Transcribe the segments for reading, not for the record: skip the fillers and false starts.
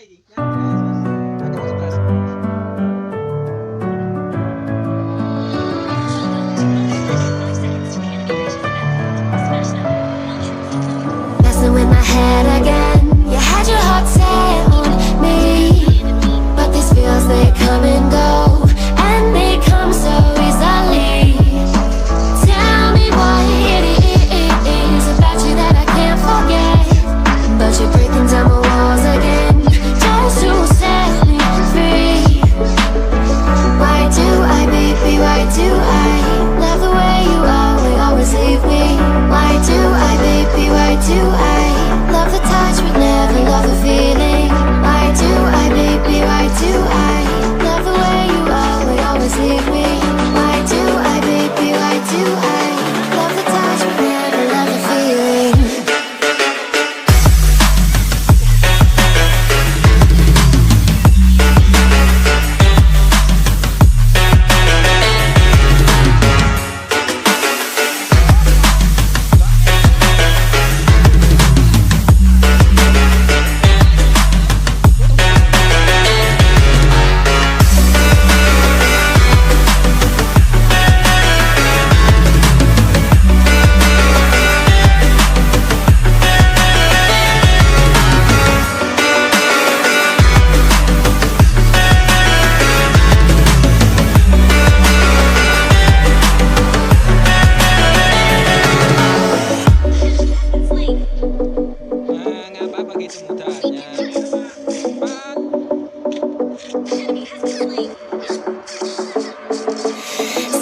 Messing with my head again. You had your heart set on me, but these feels, they come and go, and they come so easily. Tell me what it is about you that I can't forget, but you're breaking down my walls again, just to set me free. Why do I, baby, why do I love the way you always leave me? Why do I, baby, why do I love the touch but never love the feeling? Why do I, baby, why do I love the way you always leave me? Why do I, baby, why do I love the touch but never love the feeling?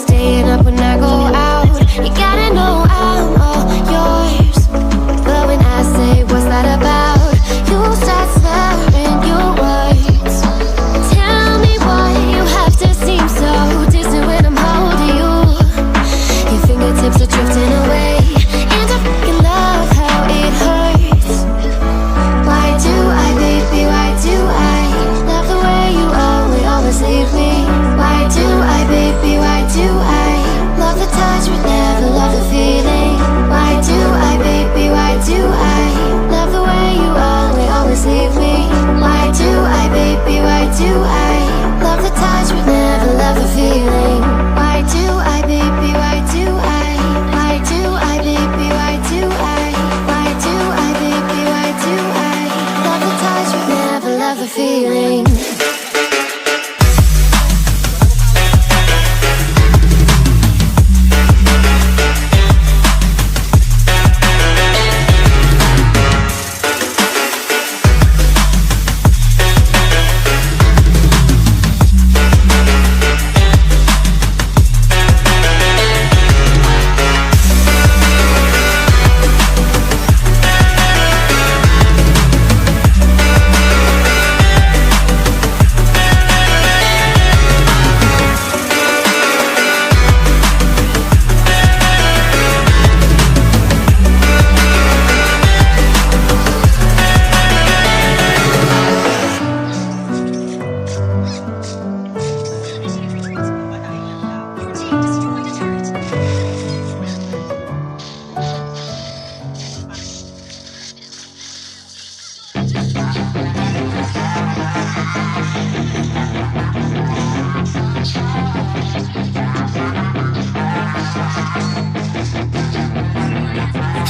Staying up when I go out, you gotta know I'm all yours. But when I say what's that about, you start slurring your words. Tell me why you have to seem so distant when I'm holding you. Your fingertips are drifting away, and I fucking love how it hurts. Why do I, baby, why do I love the way you always leave me? Why do I, baby, why do I love the touch but never love the feeling? Why do I, baby, why do I love the way you always leave me? Why do I, baby, why do I love the touch but never love the feeling? Why do I, baby, why do I? Why do I, baby, why do I? Why do I, baby, why do I love the touch but never love the feeling?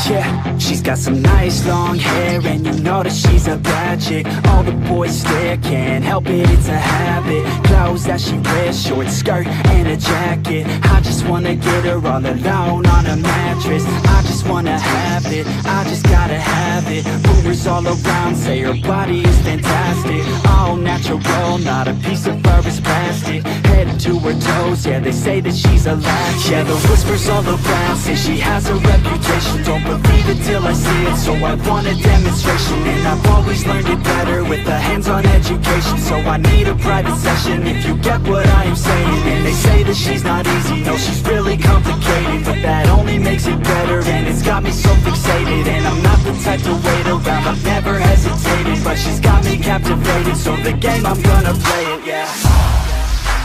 Yeah, she's got some nice long hair, and you know that she's a bad chick. All the boys stare, can't help it, it's a habit. Clothes that she wears, short skirt and a jacket. I just wanna get her all alone on a mattress. I just wanna have it, I just gotta have it. Rumors all around say her body is fantastic. All natural, not a piece of fur is plastic. Head to her toes, yeah, they say that she's a latch. Yeah, the whispers all around say she has a reputation. Don't believe it till I see it, so I want a demonstration. And I've always learned it better with a hands-on education. So I need a private session if you get what I am saying. And they say that she's not easy, no, she's really complicated, but that only makes it better, and it's got me so fixated. And I'm not the type to wait around, I've never hesitated, but she's got me captivated, so the game, I'm gonna play it, yeah.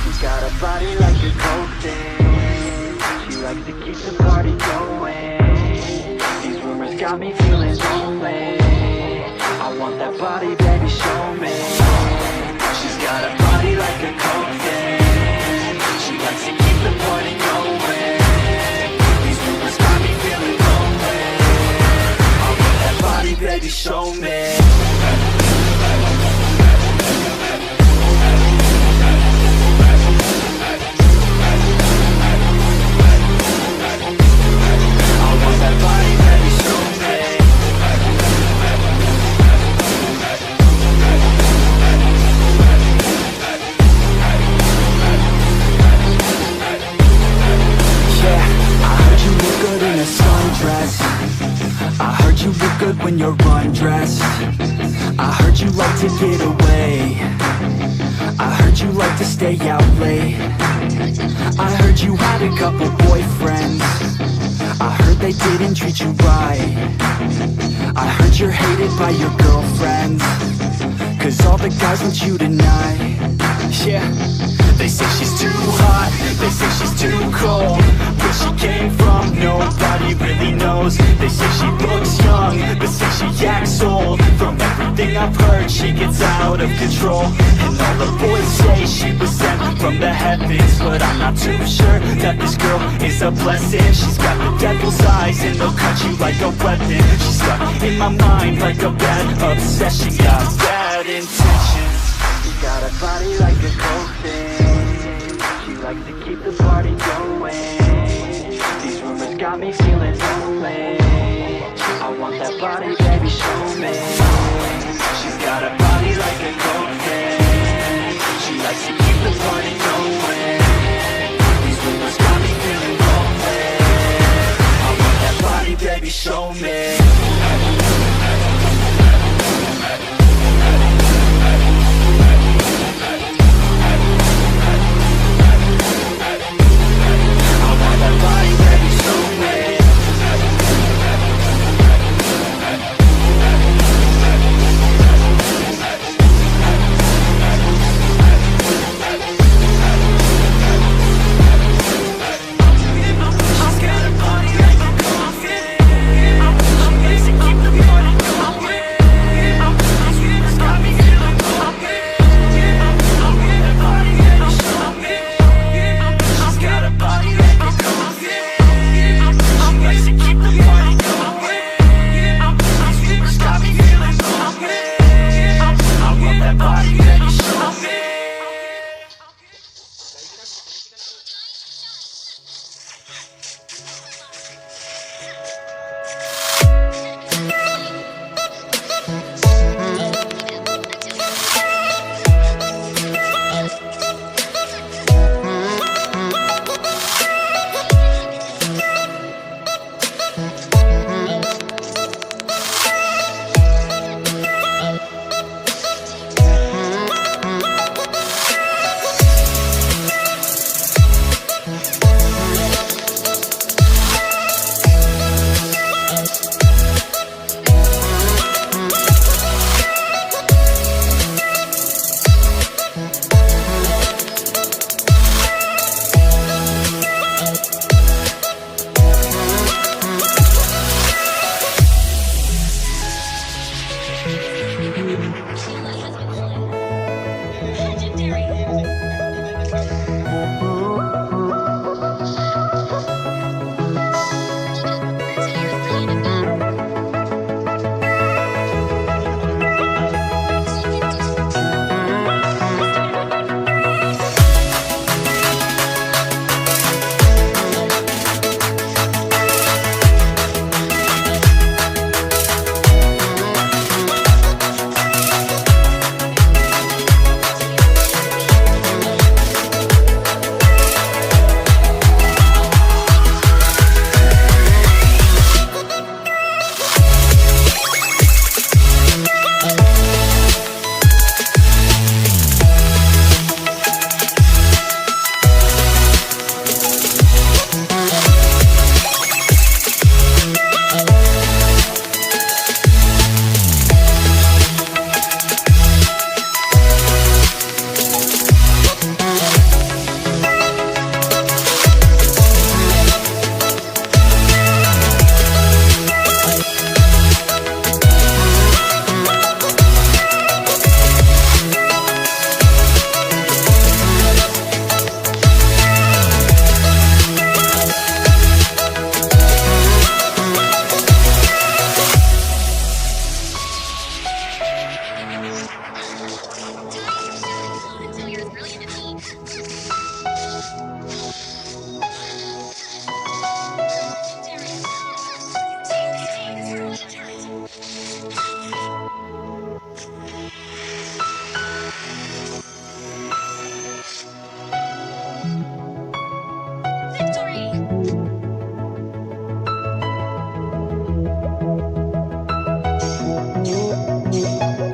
She's got a body like a coke thing, she likes to keep the party going. These rumors got me feeling lonely, I want that body, baby, show me. you're undressed. I heard you like to get away. I heard you like to stay out late. I heard you had a couple boyfriends. I heard they didn't treat you right. I heard you're hated by your girlfriends, 'cause all the guys want you tonight. Yeah. They say she's too hot, they say she's too cold. Where she came from, nobody really knows. They say she looks young, but say she acts old. From everything I've heard, she gets out of control. And all the boys say she was sent from the heavens, but I'm not too sure that this girl is a blessing. She's got the devil's eyes and they'll cut you like a weapon. She's stuck in my mind like a bad obsession. Got bad intentions. She got a body like a cold thing. She likes to